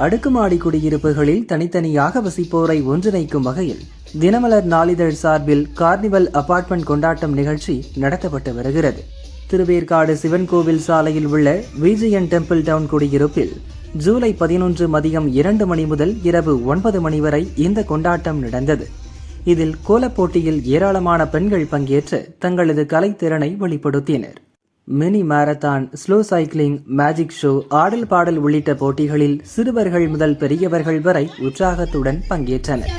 அடுக்குமாடி குடியிருப்புகளில் தனித்தனியாக வசிப்போரை ஒன்றிணைக்கும் வகையில் தினமலர் நாளிதழ் சார்பில் கார்னிவல் அபார்ட்மெண்ட் கொண்டாட்டம் நிகழ்ச்சி நடத்தப்பட்டு வருகிறது. திருவேற்காடு சிவன் கோவில் சாலையில் உள்ள விஜிஎன் டெம்பிள் டவுன் குடியிருப்பில் ஜூலை 11 மதியம் 2 மணி முதல் இரவு 9 மணி வரை இந்த கொண்டாட்டம் நடந்தது. இதில் கோலப்போட்டியில் ஏராளமான பெண்கள் பங்கேற்று தங்களது கலைத்திறனை வெளிப்படுத்தினர். Mini marathon, slow cycling, magic show, ஆடல் பாடல் உள்ளிட்ட போட்டிகளில் சிறுவர்கள் முதல் பெரியவர்கள் வரை உற்சாகத்துடன் பங்கேற்றனர்.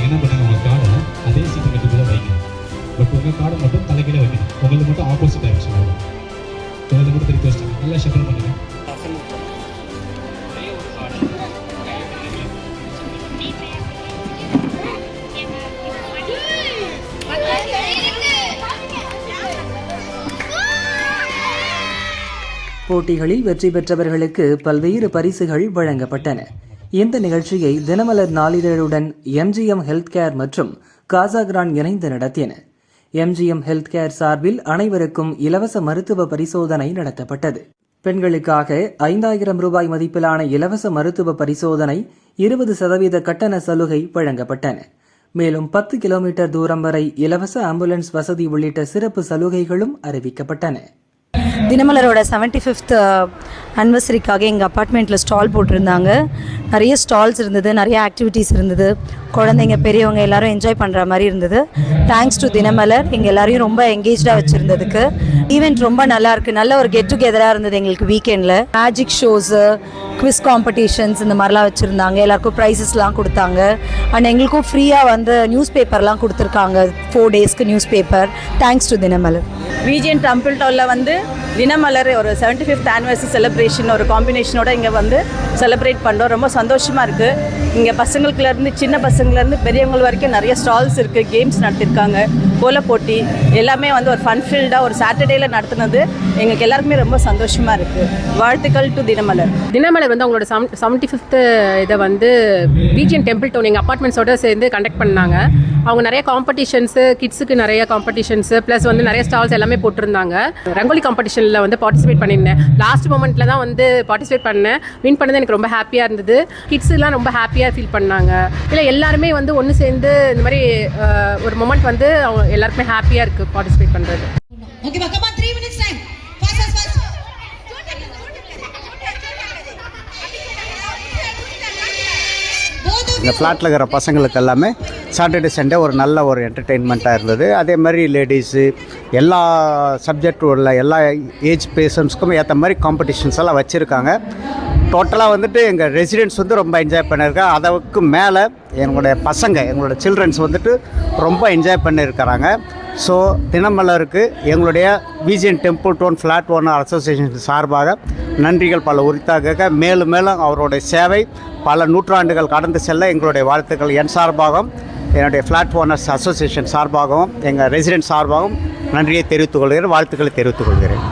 என்ன பண்ணுங்க, உங்க கார்டை அதே சீட்டு கட்டுக்குள்ள வைங்க. பட் உங்க கார்டை மட்டும் தலைகீழ வைக்கணும். உங்களுக்கு மட்டும் ஆப்போசிட் டைரக்ஷன் வரும். அதை மட்டும் திருப்பி வச்சுட்டு நல்லா ஷஃபிள் பண்ணுங்க. போட்டிகளில் வெற்றி பெற்றவர்களுக்கு பல்வேறு பரிசுகள் வழங்கப்பட்டன. இந்த நிகழ்ச்சியை தினமலர் நாளிதழுடன் எம்ஜிஎம் ஹெல்த் கேர் மற்றும் காசாகிரான் இணைந்து நடத்தின. எம்ஜிஎம் ஹெல்த் கேர் சார்பில் அனைவருக்கும் இலவச மருத்துவ பரிசோதனை நடத்தப்பட்டது. பெண்களுக்காக 5000 ரூபாய் மதிப்பிலான இலவச மருத்துவ பரிசோதனை, 20% கட்டண சலுகை வழங்கப்பட்டன. மேலும் 10 கிலோமீட்டர் தூரம் வரை இலவச ஆம்புலன்ஸ் வசதி உள்ளிட்ட சிறப்பு சலுகைகளும் அறிவிக்கப்பட்டன. தினமலரோட 75th அனிவர்சரிக்காக எங்கள் அப்பார்ட்மெண்ட்டில் ஸ்டால் போட்டிருந்தாங்க. நிறைய ஸ்டால்ஸ் இருந்தது, நிறைய ஆக்டிவிட்டீஸ் இருந்தது. குழந்தைங்க பெரியவங்க எல்லாரும் என்ஜாய் பண்ணுற மாதிரி இருந்தது. தேங்க்ஸ் டு தினமலர் எங்கள் எல்லாரையும் ரொம்ப எங்கேஜாக வச்சுருந்ததுக்கு. ஈவெண்ட் ரொம்ப நல்லாயிருக்கு. நல்ல ஒரு கெட் டுகெதராக இருந்தது எங்களுக்கு வீக்கெண்டில். மேஜிக் ஷோஸு, குவிஸ் காம்படிஷன்ஸ் இந்த மாதிரிலாம் வச்சுருந்தாங்க. எல்லாருக்கும் ப்ரைஸஸ்லாம் கொடுத்தாங்க. அண்ட் எங்களுக்கும் ஃப்ரீயாக வந்து நியூஸ் பேப்பர்லாம் கொடுத்துருக்காங்க. 4 டேஸ்க்கு news paper. Thanks to Dinamalar. விஜிஎன் temple டவுனில் வந்து தினமலர் ஒரு 75th ஆனிவர்சரி செலிப்ரேஷன் ஒரு காம்பினேஷனோட இங்கே வந்து செலிப்ரேட் பண்ணுறோம். ரொம்ப சந்தோஷமாக இருக்குது. இங்கே பசங்களுக்குலேருந்து சின்ன பசங்கள்லேருந்து பெரியவங்க வரைக்கும் நிறைய ஸ்டால்ஸ் இருக்குது. கேம்ஸ் நடத்திருக்காங்க, கோலப்போட்டி எல்லாமே வந்து ஒரு ஃபன் ஃபீல்டாக ஒரு சாட்டர்டேயில் நடத்துனது எங்களுக்கு எல்லாருக்குமே ரொம்ப சந்தோஷமாக இருக்குது. வாழ்த்துக்கள் டு தினமலர். தினமலர் வந்து அவங்களோட 75th இதை வந்து விஜிஎன் டெம்பிள் டவுன் எங்கள் அப்பார்ட்மெண்ட்ஸோடு சேர்ந்து கண்டக்ட் பண்ணாங்க. அவங்க நிறைய காம்படிஷன்ஸு, கிட்ஸுக்கு நிறைய காம்படிஷன்ஸு ப்ளஸ் வந்து நிறைய ஸ்டால்ஸ் எல்லாமே போட்டிருந்தாங்க. ரங்கோலி காம்படிஷனில் வந்து பார்ட்டிசிபேட் பண்ணியிருந்தேன். லாஸ்ட் மொமெண்ட்டில் தான் வந்து பார்ட்டிசிபேட் பண்ணேன். வின் பண்ணது எனக்கு ரொம்ப ஹாப்பியாக இருந்தது. கிட்ஸுலாம் ரொம்ப ஹாப்பியாக ஃபீல் பண்ணாங்க. இல்லை எல்லாருமே வந்து ஒன்று சேர்ந்து இந்த மாதிரி ஒரு மொமெண்ட் வந்து அவங்க எல்லாருக்குமே ஹாப்பியாக இருக்குது பார்ட்டிசிபேட் பண்ணுறது. இந்த ஃப்ளாட்டில் இருக்கிற பசங்களுக்கு எல்லாமே சாட்டர்டே சண்டே ஒரு நல்ல ஒரு என்டர்டெயின்மெண்ட்டாக இருந்தது. அதே மாதிரி லேடிஸு எல்லா சப்ஜெக்ட் உள்ள எல்லா ஏஜ் பேர்சன்ஸ்க்கும் ஏற்ற மாதிரி காம்படிஷன்ஸ் எல்லாம் வச்சுருக்காங்க. டோட்டலாக வந்துட்டு எங்கள் ரெசிடென்ட்ஸ் வந்து ரொம்ப என்ஜாய் பண்ணியிருக்காங்க. அதுக்கு மேலே எங்களுடைய பசங்க, எங்களோட சில்ட்ரன்ஸ் வந்துட்டு ரொம்ப என்ஜாய் பண்ணியிருக்கிறாங்க. ஸோ தினமலருக்கு எங்களுடைய விஜிஎன் temple down flat owner association சார்பாக நன்றிகள் பல உரித்தாக. மேலும் மேலும் அவருடைய சேவை பல நூற்றாண்டுகள் கடந்து செல்ல எங்களுடைய வாழ்த்துக்கள் என் சார்பாகவும் என்னுடைய ஃப்ளாட் ஓனர்ஸ் அசோசியேஷன் சார்பாகவும் எங்கள் ரெசிடென்ட் சார்பாகவும் நன்றியை தெரிவித்துக் கொள்கிறேன், வாழ்த்துக்களை தெரிவித்துக் கொள்கிறேன்.